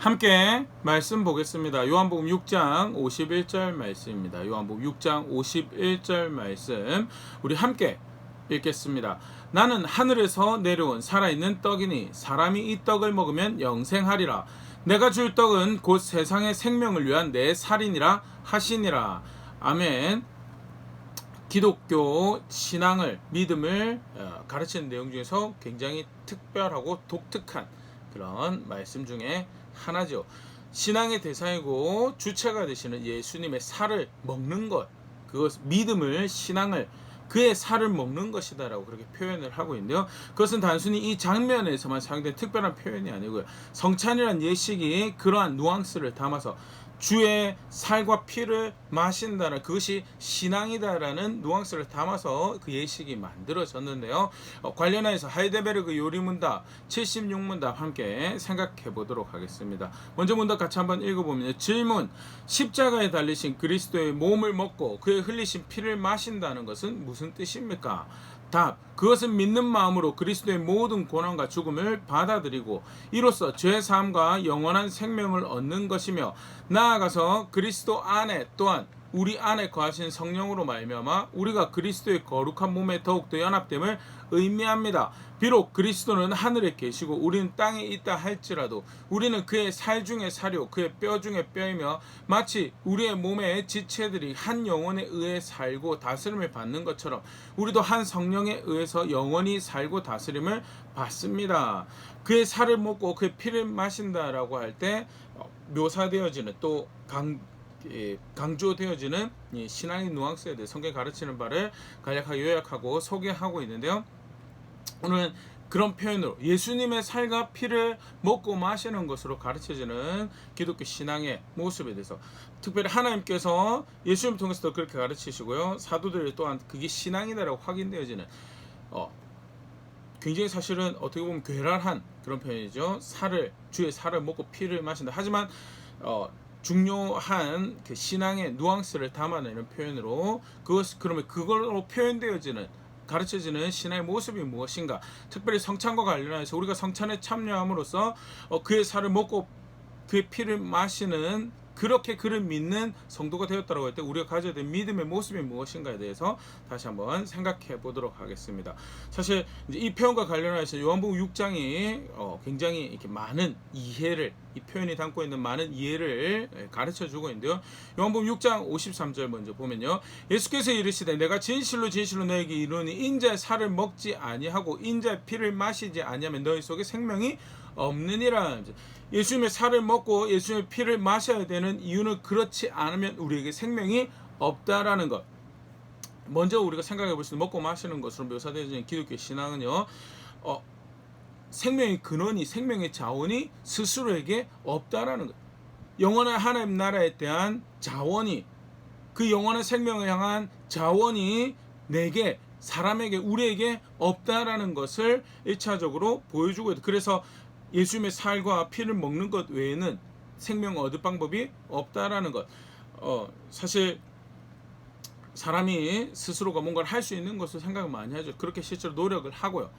함께 말씀 보겠습니다. 요한복음 6장 51절 말씀입니다. 요한복음 6장 51절 말씀 우리 함께 읽겠습니다. 나는 하늘에서 내려온 살아있는 떡이니 사람이 이 떡을 먹으면 영생하리라. 내가 줄 떡은 곧 세상의 생명을 위한 내 살이니라 하시니라. 아멘. 기독교 신앙을 믿음을 가르치는 내용 중에서 굉장히 특별하고 독특한 그런 말씀 중에 하나죠. 신앙의 대상이고 주체가 되시는 예수님의 살을 먹는 것, 그것 믿음을 신앙을 그의 살을 먹는 것이다라고 그렇게 표현을 하고 있는데요. 그것은 단순히 이 장면에서만 사용된 특별한 표현이 아니고요. 성찬이라는 예식이 그러한 누앙스를 담아서 주의 살과 피를 마신다는 그것이 신앙이다라는 누앙스를 담아서 그 예식이 만들어졌는데요. 관련해서 하이데베르그 요리문답 76문답 함께 생각해 보도록 하겠습니다. 먼저 문답 같이 한번 읽어보면 질문: 십자가에 달리신 그리스도의 몸을 먹고 그의 흘리신 피를 마신다는 것은 무슨 뜻입니까? 답: 그것은 믿는 마음으로 그리스도의 모든 고난과 죽음을 받아들이고 이로써 죄 사함과 영원한 생명을 얻는 것이며 나아가서 그리스도 안에 또한 우리 안에 거하신 성령으로 말미암아 우리가 그리스도의 거룩한 몸에 더욱더 연합됨을 의미합니다. 비록 그리스도는 하늘에 계시고 우리는 땅에 있다 할지라도 우리는 그의 살 중에 살이요 그의 뼈 중에 뼈이며 마치 우리의 몸의 지체들이 한 영혼에 의해 살고 다스림을 받는 것처럼 우리도 한 성령에 의해서 영원히 살고 다스림을 받습니다. 그의 살을 먹고 그의 피를 마신다라고 할 때 묘사되어지는 또 강조되어지는 신앙의 누앙스에 대해 성경이 가르치는 바를 간략하게 요약하고 소개하고 있는데요. 오늘은 그런 표현으로 예수님의 살과 피를 먹고 마시는 것으로 가르쳐지는 기독교 신앙의 모습에 대해서 특별히 하나님께서 예수님을 통해서도 그렇게 가르치시고요. 사도들 또한 그게 신앙이다라고 확인되어지는 굉장히 사실은 어떻게 보면 괴랄한 그런 표현이죠. 주의 살을 먹고 피를 마신다. 하지만 중요한 그 신앙의 누앙스를 담아내는 표현으로 그러면 그걸로 표현되어지는 가르쳐지는 신앙의 모습이 무엇인가? 특별히 성찬과 관련해서 우리가 성찬에 참여함으로써 그의 살을 먹고 그의 피를 마시는 그렇게 그를 믿는 성도가 되었다고 할 때 우리가 가져야 될 믿음의 모습이 무엇인가에 대해서 다시 한번 생각해 보도록 하겠습니다. 사실 이제 이 표현과 관련해서 요한복음 6장이 굉장히 이렇게 많은 이해를 이 표현이 담고 있는 많은 이해를 가르쳐 주고 있는데요. 요한복음 6장 53절 먼저 보면요. 예수께서 이르시되 내가 진실로 진실로 너에게 이르노니 인자의 살을 먹지 아니하고 인자의 피를 마시지 아니하면 너희 속에 생명이 없느니라. 예수님의 살을 먹고 예수님의 피를 마셔야 되는 이유는 그렇지 않으면 우리에게 생명이 없다라는 것. 먼저 우리가 생각해 볼 수 있는 먹고 마시는 것으로 묘사되어지는 기독교 신앙은요. 생명의 근원이 생명의 자원이 스스로에게 없다라는 것. 영원한 하나님 나라에 대한 자원이 그 영원한 생명을 향한 자원이 내게 사람에게 우리에게 없다라는 것을 1차적으로 보여주고 있다. 그래서 예수님의 살과 피를 먹는 것 외에는 생명을 얻을 방법이 없다라는 것. 사실 사람이 스스로가 뭔가를 할 수 있는 것을 생각을 많이 하죠. 그렇게 실제로 노력을 하고요.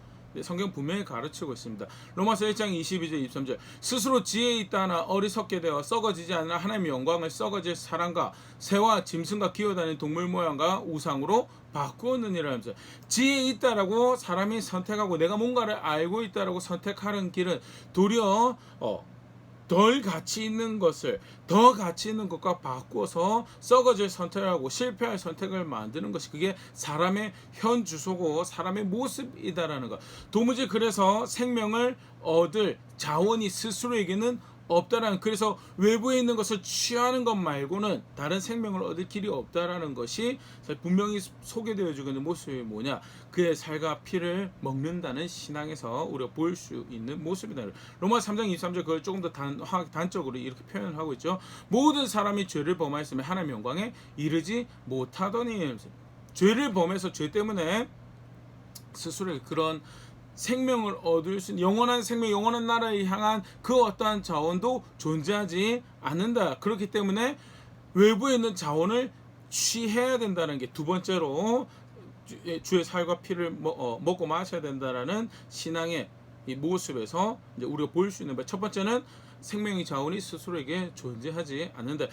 성경 분명히 가르치고 있습니다. 로마서 1장 22절 23절 스스로 지혜 있다나 어리석게 되어 썩어지지 않으나 하나님의 영광을 썩어질 사람과 새와 짐승과 기어다니는 동물 모양과 우상으로 바꾸었느니라 하면서 지혜 있다라고 사람이 선택하고 내가 뭔가를 알고 있다라고 선택하는 길은 도리어 덜 가치 있는 것을 더 가치 있는 것과 바꾸어서 썩어질 선택을 하고 실패할 선택을 만드는 것이 그게 사람의 현 주소고 사람의 모습이다라는 것. 도무지 그래서 생명을 얻을 자원이 스스로에게는 없다라는, 그래서 외부에 있는 것을 취하는 것 말고는 다른 생명을 얻을 길이 없다라는 것이 분명히 소개되어지고 있는 모습이 뭐냐, 그의 살과 피를 먹는다는 신앙에서 우리가 볼 수 있는 모습이다. 로마서 3장 23절 그걸 조금 더 단적으로 이렇게 표현을 하고 있죠. 모든 사람이 죄를 범하였으면 하나님의 영광에 이르지 못하더니, 죄를 범해서 죄 때문에 스스로의 그런 생명을 얻을 수 있는 영원한 생명, 영원한 나라에 향한 그 어떠한 자원도 존재하지 않는다. 그렇기 때문에 외부에 있는 자원을 취해야 된다는 게 두 번째로 주의 살과 피를 먹고 마셔야 된다라는 신앙의 이 모습에서 이제 우리가 볼 수 있는 것. 첫 번째는 생명의 자원이 스스로에게 존재하지 않는다.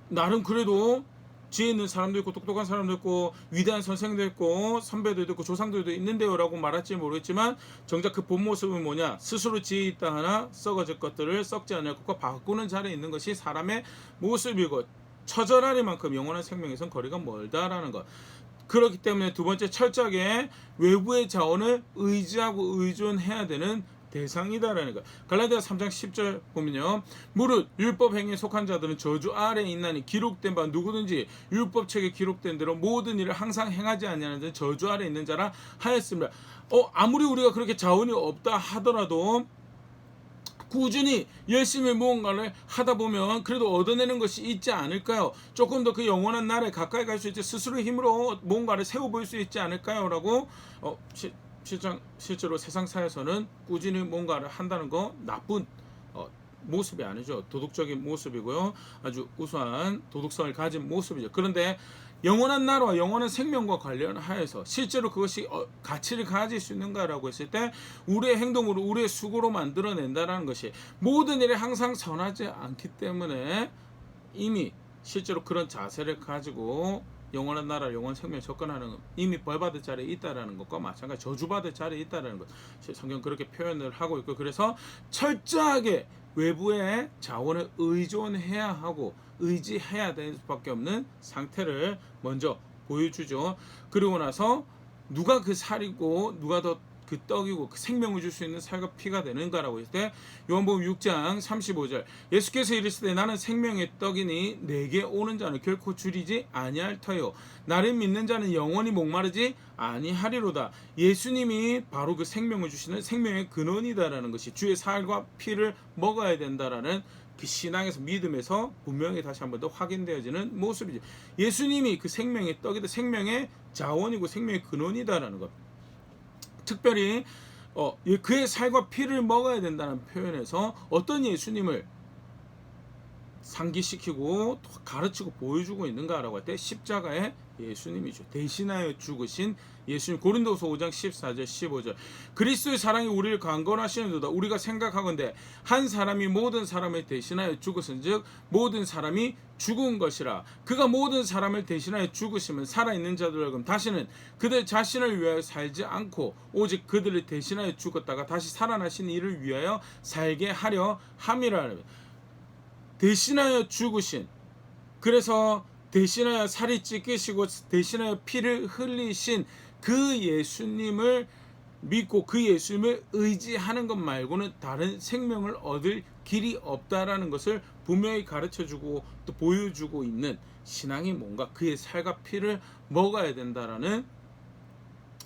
나름 그래도 지혜 있는 사람도 있고 똑똑한 사람도 있고 위대한 선생도 있고 선배들도 있고 조상들도 있는데요 라고 말할지 모르겠지만 정작 그 본 모습은 뭐냐, 스스로 지혜 있다 하나 썩어질 것들을 썩지 않을 것과 바꾸는 자리에 있는 것이 사람의 모습이고 처절하리만큼 영원한 생명에선 거리가 멀다라는 것. 그렇기 때문에 두 번째, 철저하게 외부의 자원을 의지하고 의존해야 되는 대상이다라는 거. 갈라디아서 3장 10절 보면요, 무릇 율법 행위에 속한 자들은 저주 아래에 있나니 기록된 바 누구든지 율법책에 기록된 대로 모든 일을 항상 행하지 아니하는 자는 저주 아래에 있는 자라 하였습니다. 아무리 우리가 그렇게 자원이 없다 하더라도 꾸준히 열심히 무언가를 하다 보면 그래도 얻어내는 것이 있지 않을까요? 조금 더 그 영원한 날에 가까이 갈 수 있지, 스스로 힘으로 뭔가를 세워 볼 수 있지 않을까요? 라고 실제로 세상사에서는 꾸준히 뭔가를 한다는 거 나쁜 모습이 아니죠. 도덕적인 모습이고요. 아주 우수한 도덕성을 가진 모습이죠. 그런데 영원한 나라와 영원한 생명과 관련하여서 실제로 그것이 가치를 가질 수 있는가라고 했을 때 우리의 행동으로, 우리의 수고로 만들어낸다는 것이 모든 일에 항상 선하지 않기 때문에 이미 실제로 그런 자세를 가지고 영원한 나라, 영원한 생명에 접근하는 것, 이미 벌받을 자리에 있다라는 것과 마찬가지, 저주받을 자리에 있다라는 것, 성경 그렇게 표현을 하고 있고, 그래서 철저하게 외부의 자원을 의존해야 하고 의지해야 될 수밖에 없는 상태를 먼저 보여주죠. 그리고 나서 누가 그 살이고 누가 더 그 떡이고 그 생명을 줄 수 있는 살과 피가 되는가라고 했을 때 요한복음 6장 35절, 예수께서 이르시되 나는 생명의 떡이니 내게 오는 자는 결코 줄이지 아니할 터요 나를 믿는 자는 영원히 목마르지 아니하리로다. 예수님이 바로 그 생명을 주시는 생명의 근원이다라는 것이, 주의 살과 피를 먹어야 된다라는 그 신앙에서, 믿음에서 분명히 다시 한번 더 확인되어지는 모습이죠. 예수님이 그 생명의 떡이다, 생명의 자원이고 생명의 근원이다라는 것. 특별히 그의 살과 피를 먹어야 된다는 표현에서 어떤 예수님을 상기시키고 가르치고 보여주고 있는가라고 할 때 십자가의 예수님이죠. 대신하여 죽으신 예수님. 고린도서 5장 14절 15절, 그리스도의 사랑이 우리를 강건하시는도다. 우리가 생각하건대 한 사람이 모든 사람을 대신하여 죽었은즉 모든 사람이 죽은 것이라. 그가 모든 사람을 대신하여 죽으시면 살아있는 자들과 다시는 그들 자신을 위하여 살지 않고 오직 그들을 대신하여 죽었다가 다시 살아나신 이를 위하여 살게 하려 함이라. 대신하여 죽으신, 그래서 대신하여 살이 찢기시고 대신하여 피를 흘리신 그 예수님을 믿고 그 예수님을 의지하는 것 말고는 다른 생명을 얻을 길이 없다라는 것을 분명히 가르쳐주고 또 보여주고 있는 신앙이 뭔가, 그의 살과 피를 먹어야 된다라는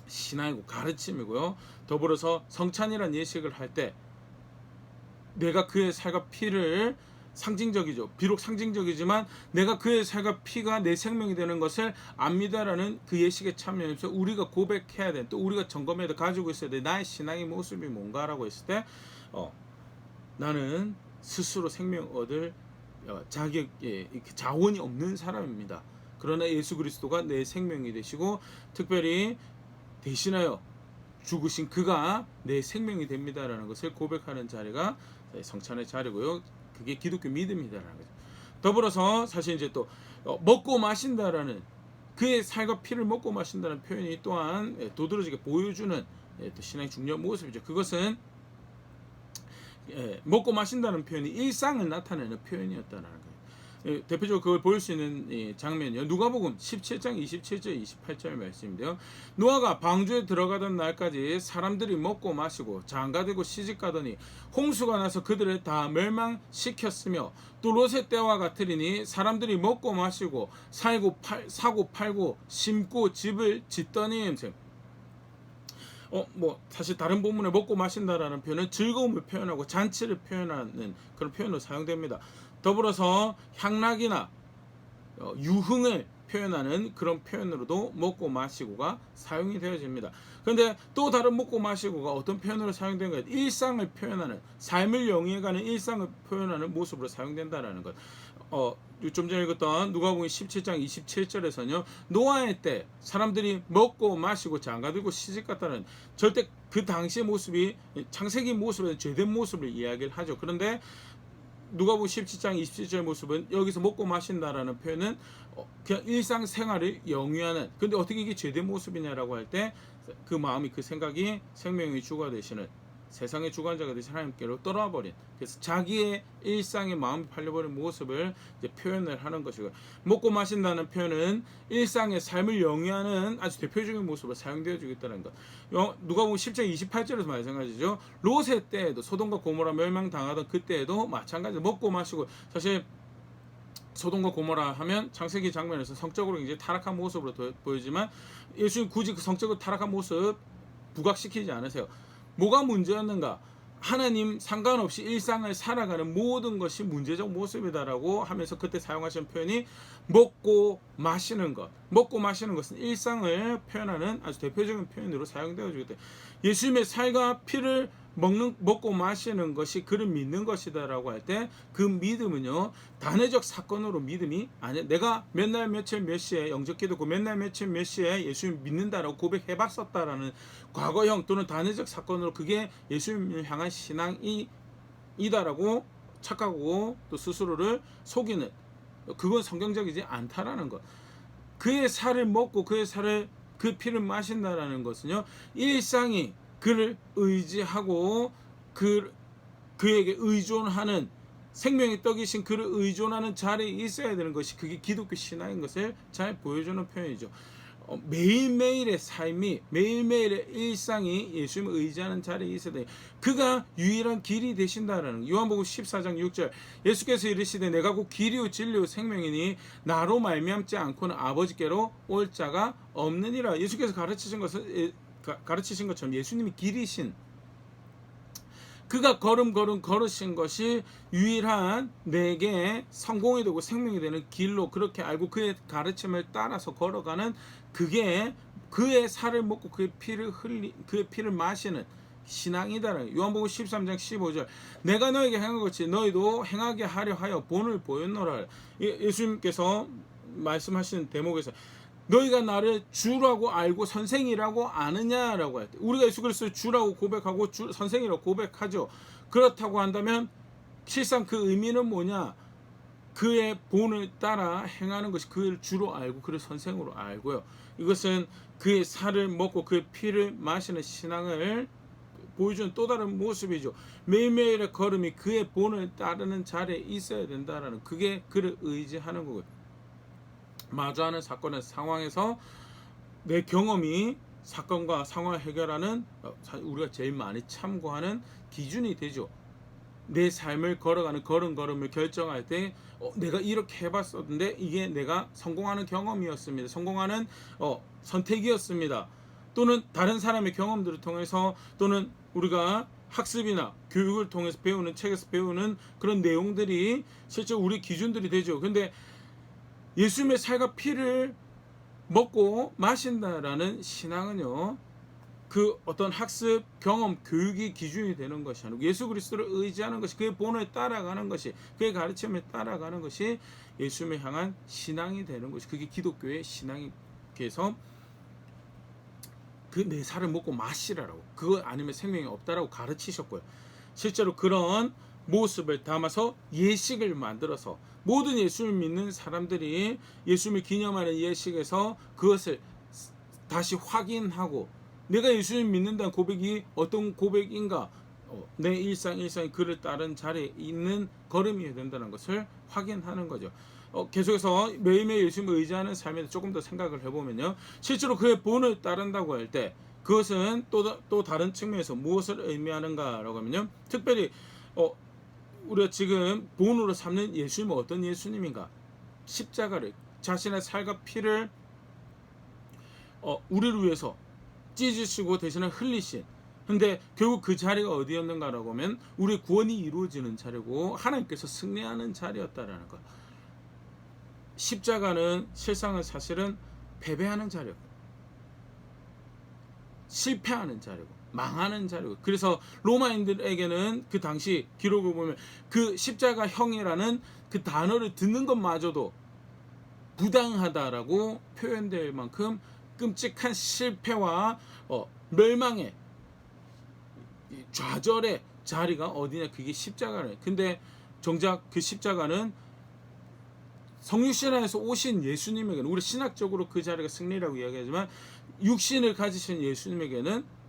신앙이고 가르침이고요. 더불어서 성찬이라는 예식을 할 때 내가 그의 살과 피를, 상징적이죠. 비록 상징적이지만 내가 그의 살과 피가 내 생명이 되는 것을 압니다라는 그 예식에 참여해서 우리가 고백해야 돼. 또 우리가 점검해야 돼. 가지고 있어야 돼. 나의 신앙의 모습이 뭔가라고 했을 때 나는 스스로 생명 얻을 자원이 없는 사람입니다. 그러나 예수 그리스도가 내 생명이 되시고 특별히 대신하여 죽으신 그가 내 생명이 됩니다라는 것을 고백하는 자리가 성찬의 자리고요. 그게 기독교 믿음이다라는 거죠. 더불어서 사실 이제 또 먹고 마신다라는, 그의 살과 피를 먹고 마신다는 표현이 또한 도드라지게 보여주는 또 신앙의 중요한 모습이죠. 그것은 먹고 마신다는 표현이 일상을 나타내는 표현이었다는 거예요. 대표적으로 그걸 볼 수 있는 장면이요, 누가복음 17장 27절 28절 말씀인데요. 노아가 방주에 들어가던 날까지 사람들이 먹고 마시고 장가들고 시집가더니 홍수가 나서 그들을 다 멸망시켰으며 또 롯의 때와 같으리니 사람들이 먹고 마시고 사고 팔고 심고 집을 짓더니. 사실 다른 본문에 먹고 마신다라는 표현은 즐거움을 표현하고 잔치를 표현하는 그런 표현으로 사용됩니다. 더불어서 향락이나 유흥을 표현하는 그런 표현으로도 먹고 마시고가 사용이 되어집니다. 그런데 또 다른 먹고 마시고가 어떤 표현으로 사용되는 것? 일상을 표현하는, 삶을 영위해가는 일상을 표현하는 모습으로 사용된다는 것. 좀 전에 읽었던 누가복음 17장 27절에서는요. 노아의 때 사람들이 먹고 마시고 장가들고 시집갔다는 절대 그 당시의 모습이 창세기 모습의 죄된 모습을 이야기를 하죠. 그런데 누가복음 17장 27절 모습은 여기서 먹고 마신다라는 표현은 그냥 일상생활을 영위하는, 근데 어떻게 이게 죄된 모습이냐라고 할 때 그 마음이, 그 생각이 생명의 주가 되시는, 세상의 주관자가 되신 하나님께로 떠나와 버린, 그래서 자기의 일상의 마음이 팔려버린 모습을 이제 표현을 하는 것이고요. 먹고 마신다는 표현은 일상의 삶을 영위하는 아주 대표적인 모습으로 사용되어지고 있다는 것. 누가복음 10장 28절에서 마찬가지죠. 롯의 때에도, 소돔과 고모라 멸망당하던 그때에도 마찬가지로 먹고 마시고, 사실 소돔과 고모라 하면 창세기 장면에서 성적으로 굉장히 타락한 모습으로 보이지만 예수님 굳이 그 성적으로 타락한 모습 부각시키지 않으세요. 뭐가 문제였는가? 하나님 상관없이 일상을 살아가는 모든 것이 문제적 모습이다라고 하면서 그때 사용하신 표현이 먹고 마시는 것. 먹고 마시는 것은 일상을 표현하는 아주 대표적인 표현으로 사용되어지기 때문에 예수님의 살과 피를 먹고 마시는 것이 그를 믿는 것이다라고 할 때 그 믿음은요, 단회적 사건으로 믿음이 아니야. 내가 몇 날 며칠 몇 시에 영접기도고 몇 날 며칠 몇 시에 예수님 믿는다라고 고백해봤었다라는 과거형 또는 단회적 사건으로 그게 예수님을 향한 신앙이다라고 착각하고 또 스스로를 속이는, 그건 성경적이지 않다라는 것. 그의 살을 먹고 그의 살을, 그 피를 마신다라는 것은요, 일상이 그를 의지하고 그에게 의존하는, 생명의 떡이신 그를 의존하는 자리에 있어야 되는 것이 그게 기독교 신앙인 것을 잘 보여주는 표현이죠. 매일매일의 삶이, 매일매일의 일상이 예수님을 의지하는 자리에 있어야 돼. 그가 유일한 길이 되신다라는, 요한복음 14장 6절, 예수께서 이르시되 내가 곧 길이요 진리요 생명이니 나로 말미암지 않고는 아버지께로 올 자가 없느니라. 예수께서 가르치신 것처럼 예수님이 길이신, 그가 걸음 걸으신 것이 유일한 내게 성공이 되고 생명이 되는 길로 그렇게 알고 그의 가르침을 따라서 걸어가는, 그게 그의 살을 먹고 그의 피를 마시는 신앙이다라는. 요한복음 13장 15절, 내가 너에게 행한 것이 너희도 행하게 하려 하여 본을 보였노라. 예수님께서 말씀하시는 대목에서 너희가 나를 주라고 알고 선생이라고 아느냐라고 할 때, 우리가 예수 그리스도를 주라고 고백하고 선생이라고 고백하죠. 그렇다고 한다면 실상 그 의미는 뭐냐? 그의 본을 따라 행하는 것이 그를 주로 알고 그를 선생으로 알고요. 이것은 그의 살을 먹고 그의 피를 마시는 신앙을 보여주는 또 다른 모습이죠. 매일매일의 걸음이 그의 본을 따르는 자리에 있어야 된다라는, 그게 그를 의지하는 거고요. 마주하는 사건의 상황에서 내 경험이 사건과 상황을 해결하는, 우리가 제일 많이 참고하는 기준이 되죠. 내 삶을 걸어가는 걸음을 결정할 때 내가 이렇게 해봤었는데 이게 내가 성공하는 경험이었습니다. 성공하는 선택이었습니다. 또는 다른 사람의 경험들을 통해서, 또는 우리가 학습이나 교육을 통해서 배우는, 책에서 배우는 그런 내용들이 실제 우리 기준들이 되죠. 근데 예수님의 살과 피를 먹고 마신다라는 신앙은요, 그 어떤 학습, 경험, 교육이 기준이 되는 것이 아니고 예수 그리스도를 의지하는 것이, 그의 본을 따라가는 것이, 그의 가르침을 따라가는 것이 예수님을 향한 신앙이 되는 것이, 그게 기독교의 신앙이. 그래서 그 내 살을 먹고 마시라라고, 그거 아니면 생명이 없다라고 가르치셨고요. 실제로 그런 모습을 담아서 예식을 만들어서 모든 예수를 믿는 사람들이 예수님을 기념하는 예식에서 그것을 다시 확인하고, 내가 예수를 믿는다는 고백이 어떤 고백인가, 내 일상이 그를 따른 자리에 있는 걸음이 된다는 것을 확인하는 거죠. 계속해서 매일매일 예수님을 의지하는 삶에 조금 더 생각을 해보면요, 실제로 그의 본을 따른다고 할 때 그것은 또 다른 측면에서 무엇을 의미하는가라고 하면요, 특별히 우리가 지금 본으로 삼는 예수님은 어떤 예수님인가? 십자가를, 자신의 살과 피를 우리를 위해서 찢으시고 대신에 흘리신, 근데 결국 그 자리가 어디였는가라고 하면 우리 구원이 이루어지는 자리고 하나님께서 승리하는 자리였다라는 것. 십자가는 실상은 사실은 패배하는 자리고 실패하는 자리고 망하는 자리고, 그래서 로마인들에게는 그 당시 기록을 보면 그 십자가형이라는 그 단어를 듣는 것마저도 부당하다라고 표현될 만큼 끔찍한 실패와 멸망의 좌절의 자리가 어디냐, 그게 십자가는. 근데 정작 그 십자가는 성육신안에서 오신 예수님에게는, 우리 신학적으로 그 자리가 승리라고 이야기하지만 육신을 가지신 예수님에게는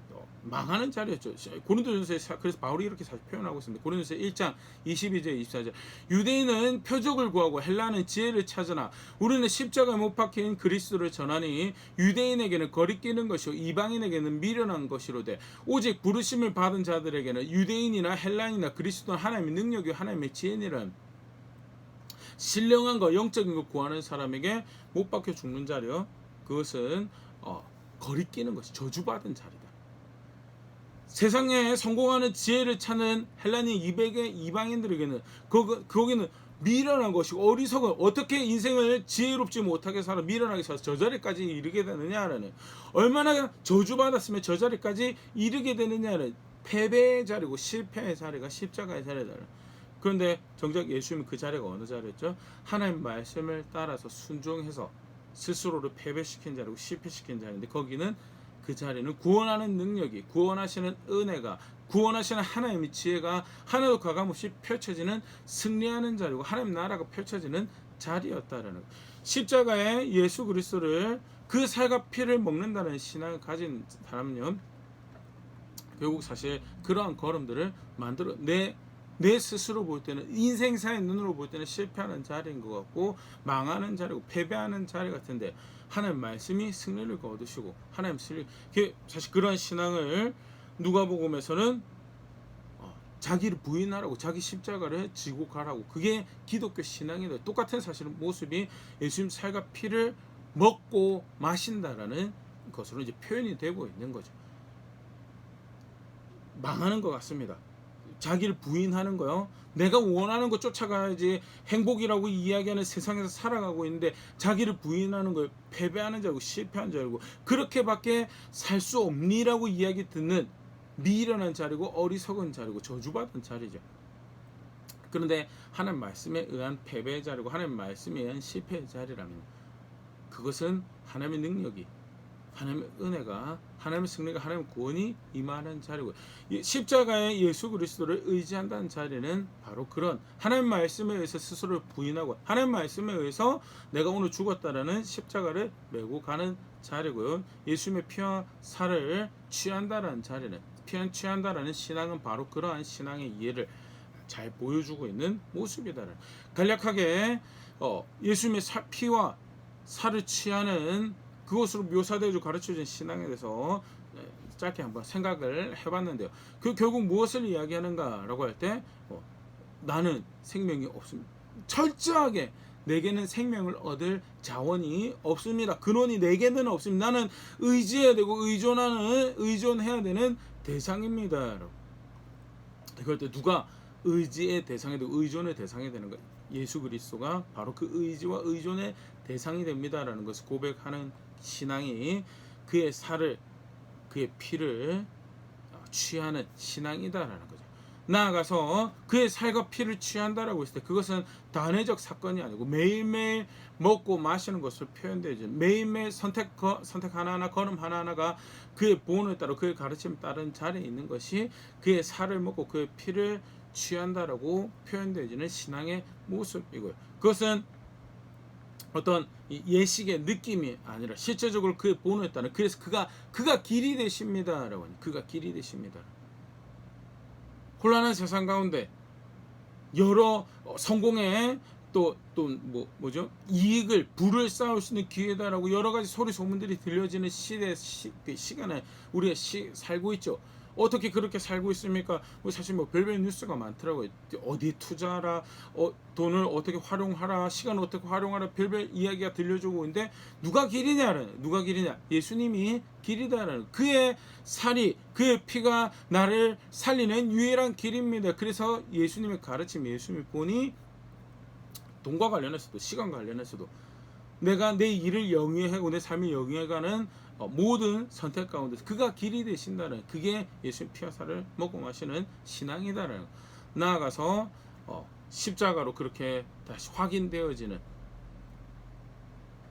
망하는 자리였죠. 고린도전서에 그래서 바울이 이렇게 사실 표현하고 있습니다. 고린도전서 1장 22절 24절 유대인은 표적을 구하고 헬라는 지혜를 찾으나 우리는 십자가에 못 박힌 그리스도를 전하니 유대인에게는 거리끼는 것이요 이방인에게는 미련한 것이로되 오직 부르심을 받은 자들에게는 유대인이나 헬라인이나 그리스도는 하나님의 능력이요 하나님의 지혜니라. 신령한 거 영적인 거 구하는 사람에게 못 박혀 죽는 자리요, 그것은 거리끼는 것이 저주받은 자리다. 세상에 성공하는 지혜를 찾는 헬라인 이방인들에게는 거기는 미련한 것이고 어리석은, 어떻게 인생을 지혜롭지 못하게 살아 미련하게 살아서 저 자리까지 이르게 되느냐라는, 얼마나 저주받았으면 저 자리까지 이르게 되느냐는 패배의 자리고 실패의 자리가 십자가의 자리다. 그런데 정작 예수님은 그 자리가 어느 자리였죠? 하나님 말씀을 따라서 순종해서 스스로를 패배시킨 자리고 실패시킨 자리인데, 거기는 그 자리는 구원하는 능력이, 구원하시는 은혜가, 구원하시는 하나님의 지혜가 하나도 가감없이 펼쳐지는 승리하는 자리고 하나님 나라가 펼쳐지는 자리였다라는, 십자가에 예수 그리스도를 그 살과 피를 먹는다는 신앙을 가진 사람은요, 결국 사실 그러한 걸음들을 만들어 내 스스로 볼 때는, 인생사의 눈으로 볼 때는 실패하는 자리인 것 같고 망하는 자리고 패배하는 자리 같은데, 하나님 말씀이 승리를 거두시고 하나님 승리, 사실 그런 신앙을 누가복음에서는 자기를 부인하라고, 자기 십자가를 지고 가라고, 그게 기독교 신앙이다. 똑같은 사실은 모습이 예수님 살과 피를 먹고 마신다라는 것으로 이제 표현이 되고 있는 거죠. 망하는 것 같습니다. 자기를 부인하는 거요. 내가 원하는 것 쫓아가야지 행복이라고 이야기하는 세상에서 살아가고 있는데 자기를 부인하는 거예요. 패배하는 자고 실패한 자고, 그렇게밖에 살 수 없니라고 이야기 듣는 미련한 자리고 어리석은 자리고 저주받은 자리죠. 그런데 하나님 말씀에 의한 패배의 자리고 하나님 말씀에 의한 실패의 자리라면, 그것은 하나님의 능력이, 하나님의 은혜가, 하나님의 승리가, 하나님의 구원이 임하는 자리고, 십자가에 예수 그리스도를 의지한다는 자리는 바로 그런 하나님 말씀에 의해서 스스로를 부인하고 하나님 말씀에 의해서 내가 오늘 죽었다라는 십자가를 메고 가는 자리고요. 예수님의 피와 살을 취한다라는 자리는, 취한다라는 신앙은 바로 그러한 신앙의 이해를 잘 보여주고 있는 모습이다라는, 간략하게 예수님의 피와 살을 취하는 그것으로 묘사되어 가르쳐진 신앙에 대해서 짧게 한번 생각을 해봤는데요. 그 결국 무엇을 이야기하는가라고 할 때 나는 생명이 없습니다. 철저하게 내게는 생명을 얻을 자원이 없습니다. 근원이 내게는 없습니다. 나는 의지해야 되고 의존해야 되는 대상입니다. 그럴 때 누가 의지의 대상이 되고 의존의 대상이 되는 거예요. 예수 그리스도가 바로 그 의지와 의존의 대상이 됩니다라는 것을 고백하는 신앙이 그의 살을, 그의 피를 취하는 신앙이다라는 거죠. 나아가서 그의 살과 피를 취한다라고 했을 때 그것은 단회적 사건이 아니고 매일매일 먹고 마시는 것으로 표현되죠. 매일매일 선택 하나하나, 걸음 하나하나가 그의 본을 따라, 그의 가르침에 따른 자리에 있는 것이 그의 살을 먹고 그의 피를 취한다라고 표현되어지는 신앙의 모습이고요. 그것은 어떤 예식의 느낌이 아니라 실제적으로 그의 본을 따른, 그래서 그가 길이 되십니다라고 하니, 그가 길이 되십니다. 혼란한 세상 가운데 여러 성공의 이익을, 부를 쌓을 수 있는 기회다라고 여러 가지 소리 소문들이 들려지는 시간에 우리가 살고 있죠. 어떻게 그렇게 살고 있습니까? 사실 별별 뉴스가 많더라고요. 어디 투자하라, 돈을 어떻게 활용하라, 시간을 어떻게 활용하라, 별별 이야기가 들려주고 있는데 누가 길이냐? 예수님이 길이다라는, 그의 살이, 그의 피가 나를 살리는 유일한 길입니다. 그래서 예수님의 가르침, 예수님의 본이 돈과 관련해서도, 시간과 관련해서도 내가 내 일을 영위하고 내 삶을 영위해가는 모든 선택 가운데서 그가 길이 되신다는, 그게 예수님 피와 살을 먹고 마시는 신앙이다라는, 나아가서 십자가로 그렇게 다시 확인되어지는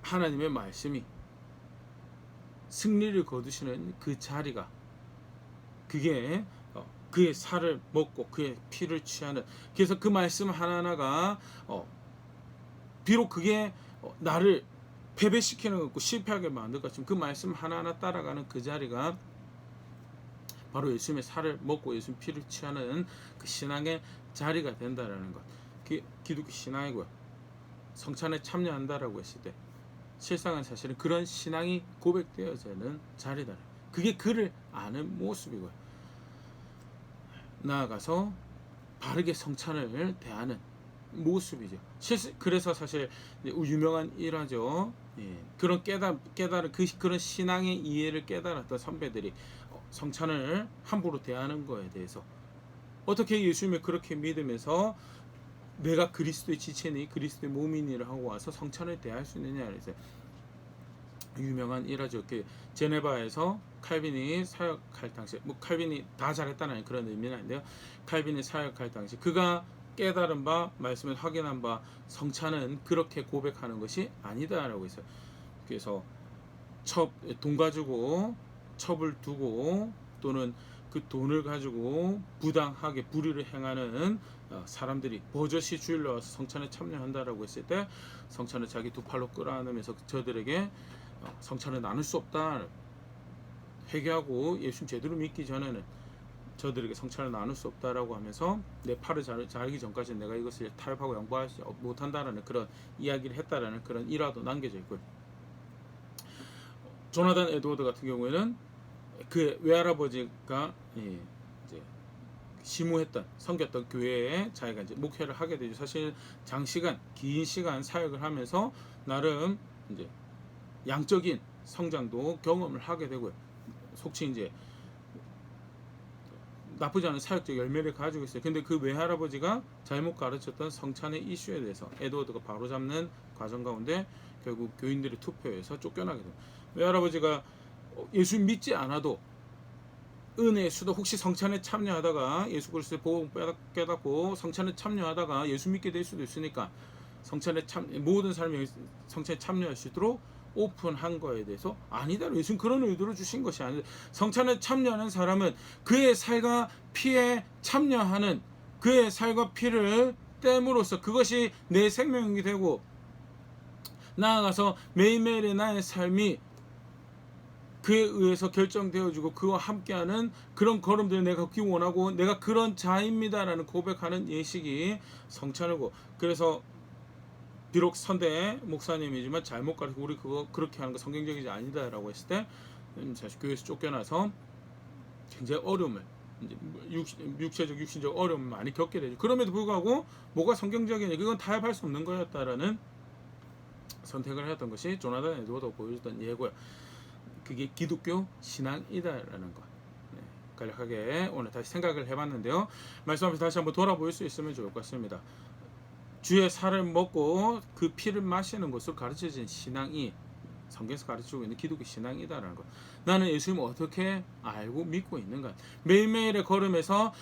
하나님의 말씀이 승리를 거두시는 그 자리가, 그게 그의 살을 먹고 그의 피를 취하는, 그래서 그 말씀 하나하나가 비록 그게 나를 패배시키는 것 같고 실패하게 만들 것 같지만 그 말씀 하나하나 따라가는 그 자리가 바로 예수님의 살을 먹고 예수님 피를 취하는 그 신앙의 자리가 된다라는 것. 그게 기독교 신앙이고요. 성찬에 참여한다라고 했을 때 실상은 사실은 그런 신앙이 고백되어지는 자리다. 그게 그를 아는 모습이고요. 나아가서 바르게 성찬을 대하는 모습이죠. 그래서 사실 유명한 일화죠. 그런 깨달은 그런 신앙의 이해를 깨달았던 선배들이 성찬을 함부로 대하는 거에 대해서 어떻게 예수님을 그렇게 믿으면서 내가 그리스도의 지체니 그리스도의 몸이니를 하고 와서 성찬을 대할 수 있느냐 그래서 유명한 일화죠. 그 제네바에서 칼빈이 사역할 당시, 칼빈이 다 잘했다는 그런 의미는 아닌데요. 칼빈이 사역할 당시 그가 깨달은 바, 말씀을 확인한 바, 성찬은 그렇게 고백하는 것이 아니다라고 했어요. 그래서 돈 가지고 첩을 두고 또는 그 돈을 가지고 부당하게 불의를 행하는 사람들이 버젓이 주일러 와서 성찬에 참여한다라고 했을 때 성찬을 자기 두 팔로 끌어안으면서 저들에게 성찬을 나눌 수 없다, 회개하고 예수님 제대로 믿기 전에는 저들에게 성찬을 나눌 수 없다라고 하면서 내 팔을 자르기 전까지 내가 이것을 타협하고 양보하지 못한다라는 그런 이야기를 했다라는 그런 일화도 남겨져 있고요. 조나단 에드워드 같은 경우에는 그 외할아버지가 이제 심우했던 섬겼던 교회에 자기가 이제 목회를 하게 되죠. 사실 장시간 긴 시간 사역을 하면서 나름 이제 양적인 성장도 경험을 하게 되고요. 속히 이제 나쁘지 않은 사역적 열매를 가지고 있어요. 근데 그 외할아버지가 잘못 가르쳤던 성찬의 이슈에 대해서 에드워드가 바로잡는 과정 가운데 결국 교인들의 투표에서 쫓겨나게 됩니다. 외할아버지가 예수 믿지 않아도 은혜의 수도 혹시 성찬에 참여하다가 예수 그리스도의 복음 깨닫고 성찬에 참여하다가 예수 믿게 될 수도 있으니까 모든 사람이 성찬에 참여할 수 있도록 오픈한 거에 대해서 아니다. 예수님 그런 의도로 주신 것이 아니다. 성찬에 참여하는 사람은 그의 살과 피에 참여하는, 그의 살과 피를 땜으로써 그것이 내 생명이 되고 나아가서 매일매일의 나의 삶이 그에 의해서 결정되어지고 그와 함께하는 그런 걸음들을 내가 걷기 원하고 내가 그런 자입니다라는 고백하는 예식이 성찬이고, 그래서 비록 선대 목사님이지만 잘못 가르치고 우리 그거 그렇게 하는 거 성경적이지 아니다라고 했을 때 사실 교회에서 쫓겨나서 굉장히 어려움을, 이제 육신적 어려움을 많이 겪게 되죠. 그럼에도 불구하고 뭐가 성경적이냐, 그건 타협할 수 없는 거였다라는 선택을 했던 것이 조나단 에드워드가 보여줬던 예고요. 그게 기독교 신앙이다라는 것. 간략하게 오늘 다시 생각을 해봤는데요. 말씀하면서 다시 한번 돌아볼 수 있으면 좋을 것 같습니다. 주의 살을 먹고 그 피를 마시는 것으로 가르쳐진 신앙이 성경에서 가르치고 있는 기독교 신앙이다라는 것. 나는 예수님을 어떻게 알고 믿고 있는가. 매일매일의 걸음에서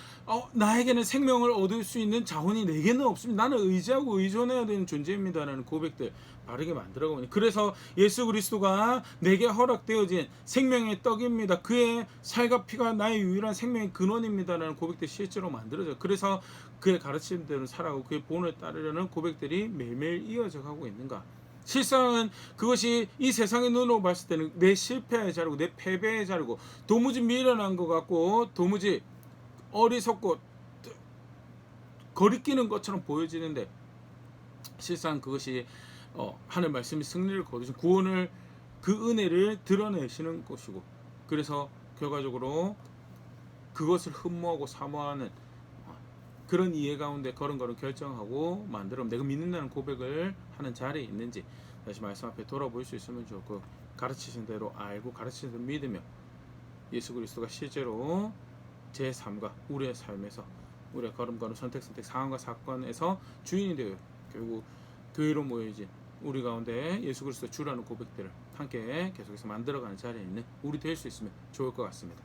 나에게는 생명을 얻을 수 있는 자원이 내게는 없습니다. 나는 의지하고 의존해야 되는 존재입니다라는 고백들 바르게 만들어가고 있는. 그래서 예수 그리스도가 내게 허락되어진 생명의 떡입니다. 그의 살과 피가 나의 유일한 생명의 근원입니다라는 고백들이 실제로 만들어져요. 그래서 그의 가르침대로 살아가고 그의 본을 따르려는 고백들이 매일매일 이어져 가고 있는가. 실상은 그것이 이 세상의 눈으로 봤을 때는 내 실패의 자리고 내 패배의 자리고 도무지 미련한 것 같고 도무지 어리석고 거리끼는 것처럼 보여지는데 실상 그것이 하늘 말씀이 승리를 거두신 구원을, 그 은혜를 드러내시는 것이고, 그래서 결과적으로 그것을 흠모하고 사모하는 그런 이해 가운데 걸음걸음 결정하고 만들어 내가 믿는다는 고백을 하는 자리에 있는지 다시 말씀 앞에 돌아볼 수 있으면 좋고, 가르치신 대로 알고 가르치신 대로 믿으며 예수 그리스도가 실제로 제 삶과 우리의 삶에서 우리의 걸음걸음 선택 상황과 사건에서 주인이 되어 결국 교회로 모여진 우리 가운데 예수 그리스도 주라는 고백들을 함께 계속해서 만들어가는 자리에 있는 우리 될 수 있으면 좋을 것 같습니다.